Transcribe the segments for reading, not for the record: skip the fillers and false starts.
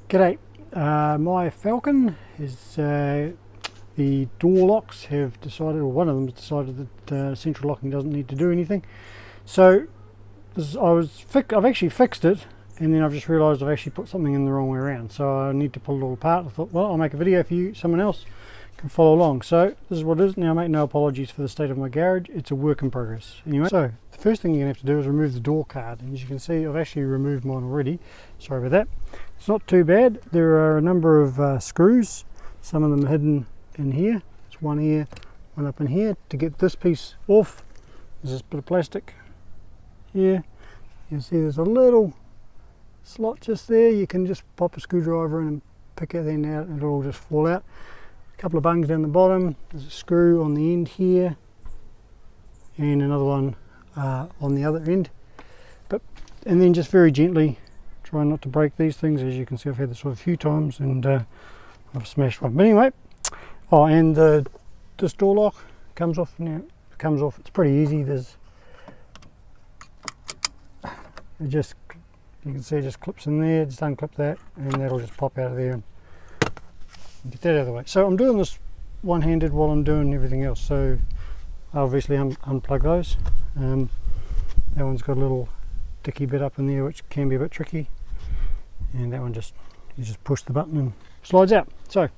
G'day, my Falcon is the door locks have decided, or one of them has decided that central locking doesn't need to do anything. So I've actually fixed it, and then I've just realised I've actually put something in the wrong way around. So I need to pull it all apart. I thought, well, I'll make a video for you, someone else can follow along. So this is what it is. Now, I make no apologies for the state of my garage. It's a work in progress. Anyway, so the first thing you're going to have to do is remove the door card, and as you can see, I've actually removed mine already. Sorry about that. It's not too bad. There are a number of screws. Some of them are hidden in here. There's one here, one up in here. To get this piece off, there's this bit of plastic here. You can see there's a little slot just there. You can just pop a screwdriver in and pick it then out, and it'll all just fall out. A couple of bungs down the bottom. There's a screw on the end here, and another one on the other end. And then just very gently try not to break these things. As you can see, I've had this sort of a few times, and I've smashed one. But anyway, and this door lock comes off now. It comes off. It's pretty easy. You can see it just clips in there. Just unclip that, and that'll just pop out of there and get that out of the way. So I'm doing this one-handed while I'm doing everything else. So I obviously unplug those. That one's got a little dicky bit up in there, which can be a bit tricky, and that one you just push the button and slides out. So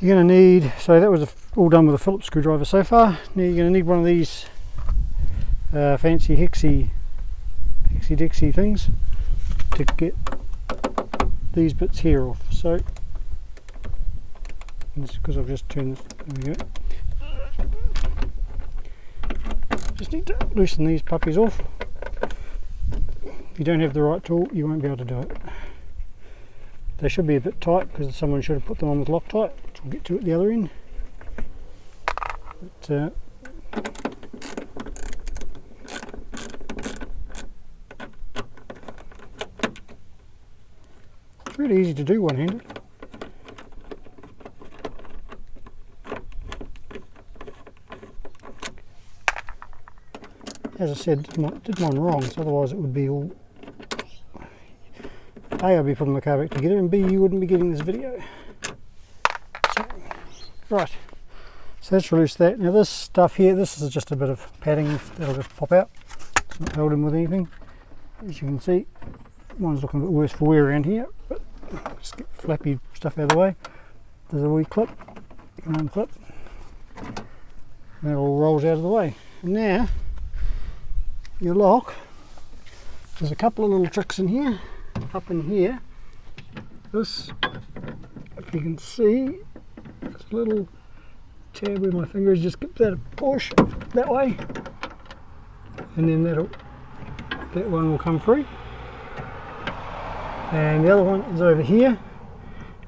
you're going to need, so that was all done with a Phillips screwdriver so far. Now you're going to need one of these fancy Hexy Dixie things to get these bits here off. So it's because I've just turned this, there we go. Just need to loosen these puppies off. If you don't have the right tool, you won't be able to do it. They should be a bit tight because someone should have put them on with Loctite, which we'll get to at the other end. But, it's really easy to do one-handed. As I said, did mine wrong, so otherwise it would be all... A, I'd be putting the car back together, and B, you wouldn't be getting this video. So, right, so let's release that. Now this stuff here, this is just a bit of padding that'll just pop out. It's not held in with anything. As you can see, mine's looking a bit worse for wear around here, but just get flappy stuff out of the way. There's a wee clip, you can unclip, and that all rolls out of the way. And now, your lock, there's a couple of little tricks in here. Up in here, this, if you can see, this little tab where my finger is, just give that a push that way, and then that one will come free. And the other one is over here,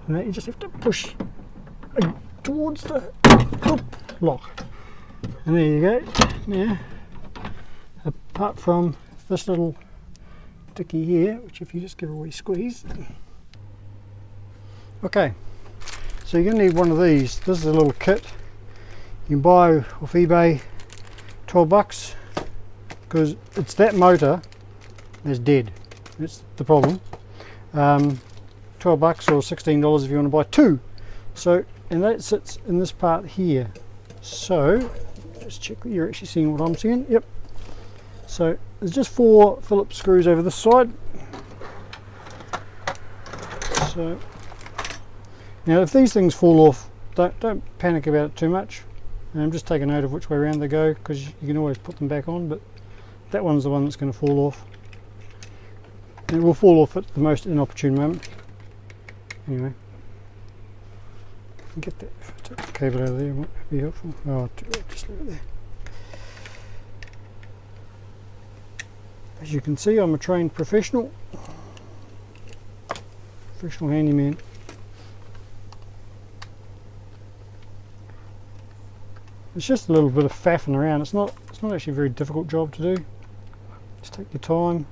and that you just have to push towards the lock. And there you go. Now, apart from this little sticky here, which if you just give a wee squeeze. Okay, so you're going to need one of these. This is a little kit you can buy off eBay, 12 bucks, because it's that motor that's dead. That's the problem. 12 bucks or $16 if you want to buy two. So, and that sits in this part here. So just check that you're actually seeing what I'm seeing. Yep. So there's just 4 Phillips screws over this side. So now if these things fall off, don't panic about it too much. Just take a note of which way around they go, because you can always put them back on, but that one's the one that's going to fall off. And it will fall off at the most inopportune moment. Anyway, get that, if I took the cable out of there, it might be helpful. Oh, just leave it there. As you can see, I'm a trained professional handyman. It's just a little bit of faffing around. It's not actually a very difficult job to do. Just take your time.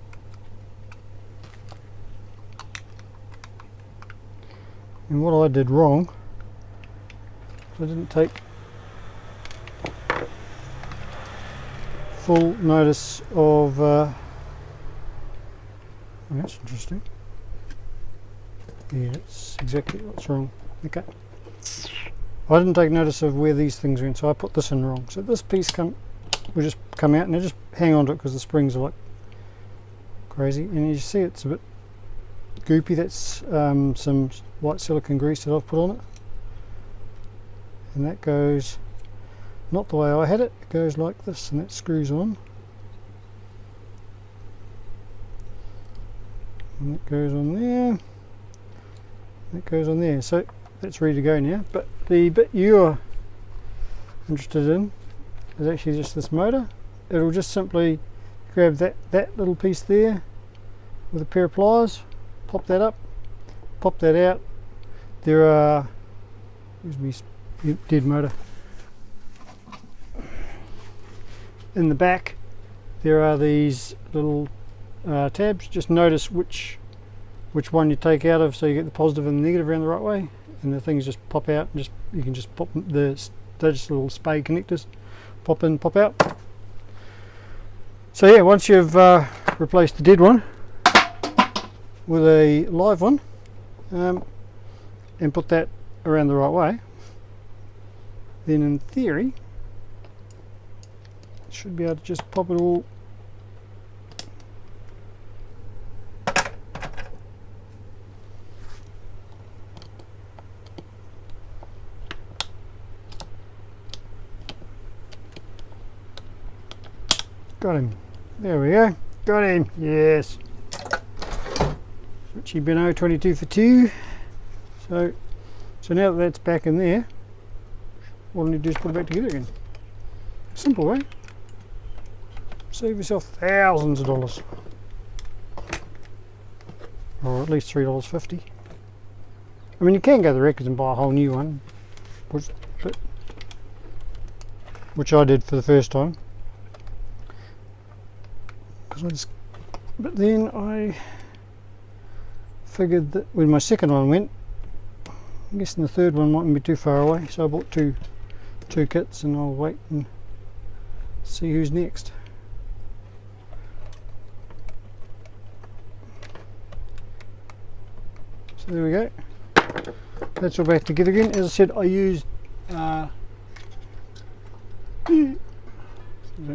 And what I did wrong, I didn't take full notice of that's interesting. Yeah, it's exactly what's wrong. Okay. I didn't take notice of where these things went, so I put this in wrong. So this piece will just come out, and I just hang on to it because the springs are like crazy. And you see it's a bit goopy. That's some white silicone grease that I've put on it. And that goes not the way I had it. It goes like this, and that screws on. And that goes on there. That goes on there. So that's ready to go now. But the bit you're interested in is actually just this motor. It'll just simply grab that little piece there with a pair of pliers, pop that up, pop that out. There are, here's my dead motor. In the back there are these little tabs. Just notice which one you take out of, so you get the positive and the negative around the right way, and the things just pop out, and you can just pop they're just little spade connectors, pop in, pop out. So yeah, once you've replaced the dead one with a live one, and put that around the right way, then in theory should be able to just pop it all got him. There we go. Got him. Yes. Richie Beno 22 for 2. So now that that's back in there, all I need to do is put it back together again. Simple way. Save yourself thousands of dollars. Or at least $3.50. I mean, you can go to the Records and buy a whole new one, which I did for the first time. But then I figured that when my second one went, I'm guessing the third one mightn't be too far away, so I bought two kits, and I'll wait and see who's next. So there we go. That's all back together again. As I said, I used don't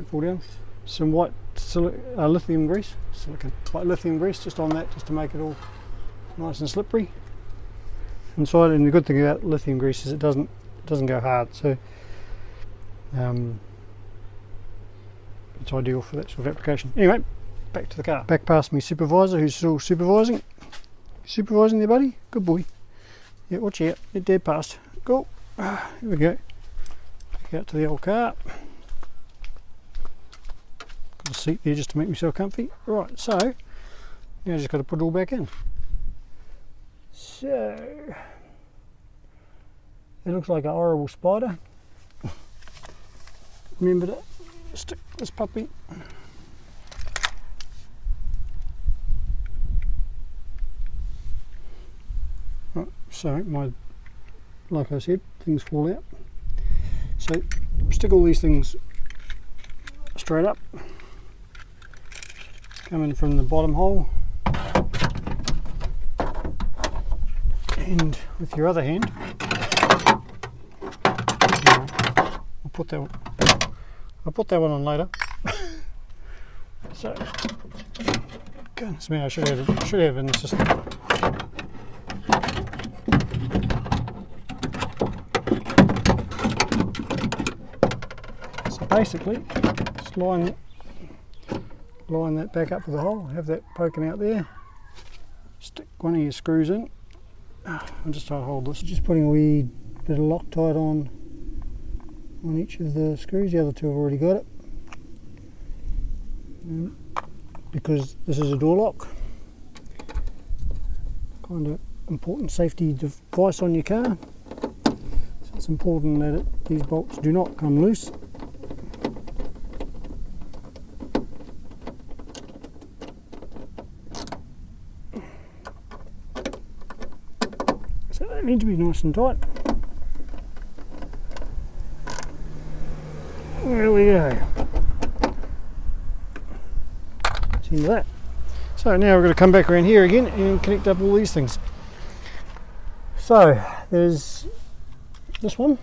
fall down, some white lithium grease, white lithium grease just on that, just to make it all nice and slippery inside. And the good thing about lithium grease is it doesn't go hard, so it's ideal for that sort of application. Anyway, back to the car. Back past me supervisor, who's still supervising there, buddy. Good boy. Yeah, watch out, get dead past. Go. Here we go. Back out to the old car. Got a seat there just to make myself comfy. Right, so now I just got to put it all back in. So it looks like a horrible spider. Remember to stick this puppy right. So like I said, things fall out, so stick all these things straight up, coming from the bottom hole, and with your other hand I'll put that one on later. So goodness me, I should have it in the system. So basically just line that back up with the hole, have that poking out there, stick one of your screws in. I'll just try to hold this, just putting a wee bit of Loctite on each of the screws. The other two have already got it, because this is a door lock, kind of important safety device on your car, so it's important that these bolts do not come loose. So they need to be nice and tight. There we go. See that. So now we're going to come back around here again and connect up all these things. So there's this one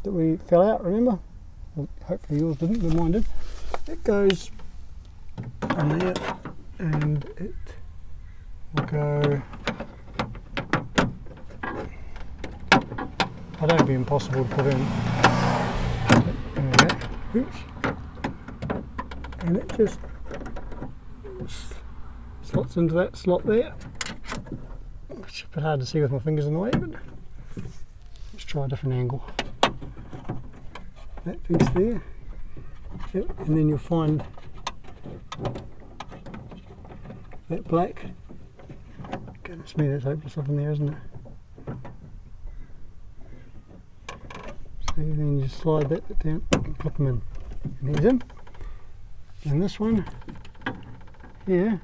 that we fell out, remember? Well, hopefully yours didn't, but mine did. It goes in there and it will go. I don't be impossible to put in. There we go. Oops. And it just slots into that slot there. It's a bit hard to see with my fingers in the way, but let's try a different angle. That piece there, yep. And then you'll find that black. Goodness me, that's hopeless up in there, isn't it? So then you slide that bit down and clip them in. And he's in. And this one here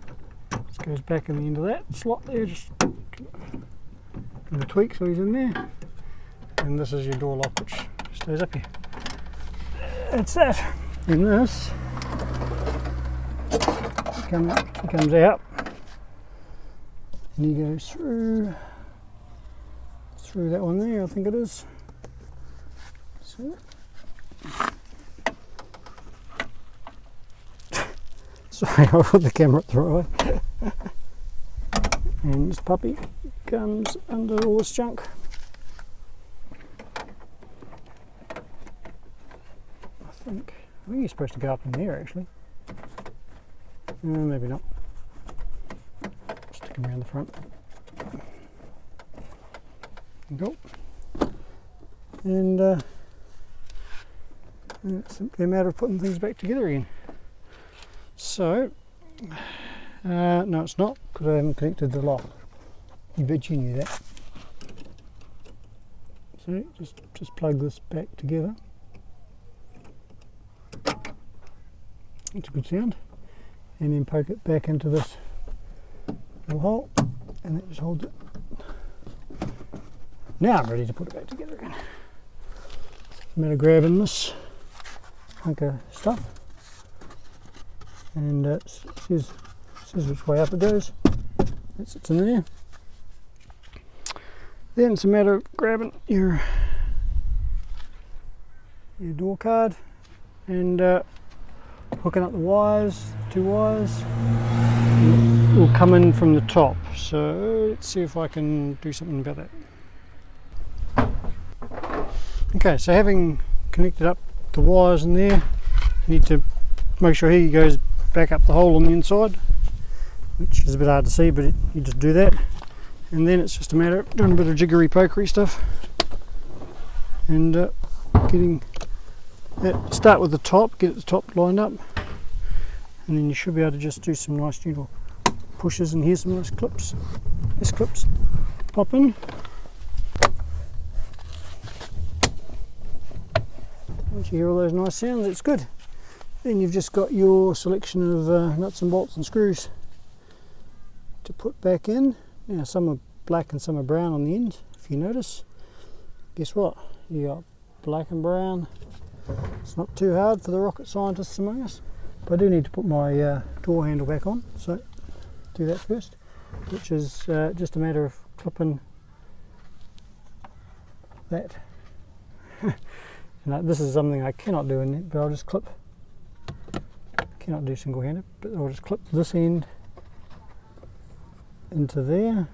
just goes back in the end of that slot there, just give a tweak so he's in there. And this is your door lock, which stays up here. That's that. And this comes out and he goes through that one there, I think it is. So sorry, I put the camera up the right way. And this puppy comes under all this junk. I think he's supposed to go up in there actually. Maybe not. Stick him around the front. Go. And it's simply a matter of putting things back together again. So, no it's not, because I haven't connected the lock. You bet you knew that. So just plug this back together. That's a good sound. And then poke it back into this little hole, and that just holds it. Now I'm ready to put it back together again. It's a matter of grabbing this hunk of stuff, and it says which way up it goes. That sits in there. Then it's a matter of grabbing your door card and hooking up the wires, 2 wires. It will come in from the top. So let's see if I can do something about that. Okay, so having connected up the wires in there, you need to make sure he goes back up the hole on the inside, which is a bit hard to see, but you just do that. And then it's just a matter of doing a bit of jiggery pokery stuff and getting that. Start with the top, get the top lined up, and then you should be able to just do some nice gentle pushes. And here's some nice clips. These clips pop in. Once you hear all those nice sounds, it's good. Then you've just got your selection of nuts and bolts and screws to put back in. Now some are black and some are brown on the end, if you notice. Guess what? You got black and brown. It's not too hard for the rocket scientists among us. But I do need to put my door handle back on, so do that first, which is just a matter of clipping that. Now, this is something I cannot do in it, but I'll just clip. Cannot do single-handed, but I'll just clip this end into there,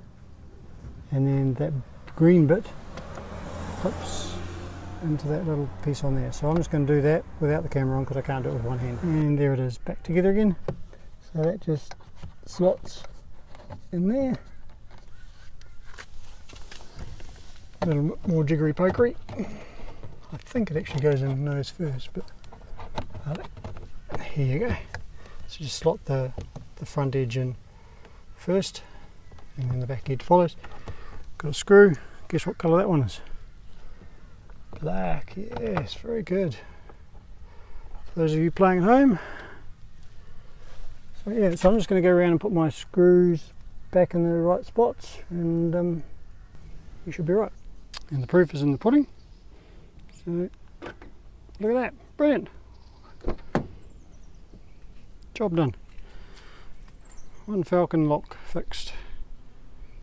and then that green bit clips into that little piece on there. So I'm just going to do that without the camera on, because I can't do it with one hand. And there it is, back together again. So that just slots in there. A little bit more jiggery pokery. I think it actually goes in nose first, but here you go. So just slot the front edge in first, and then the back edge follows. Got a screw. Guess what colour that one is? Black. Yes, very good. For those of you playing at home. So yeah, so I'm just going to go around and put my screws back in the right spots, and you should be right. And the proof is in the pudding. So look at that, brilliant. Job done. One Falcon lock fixed.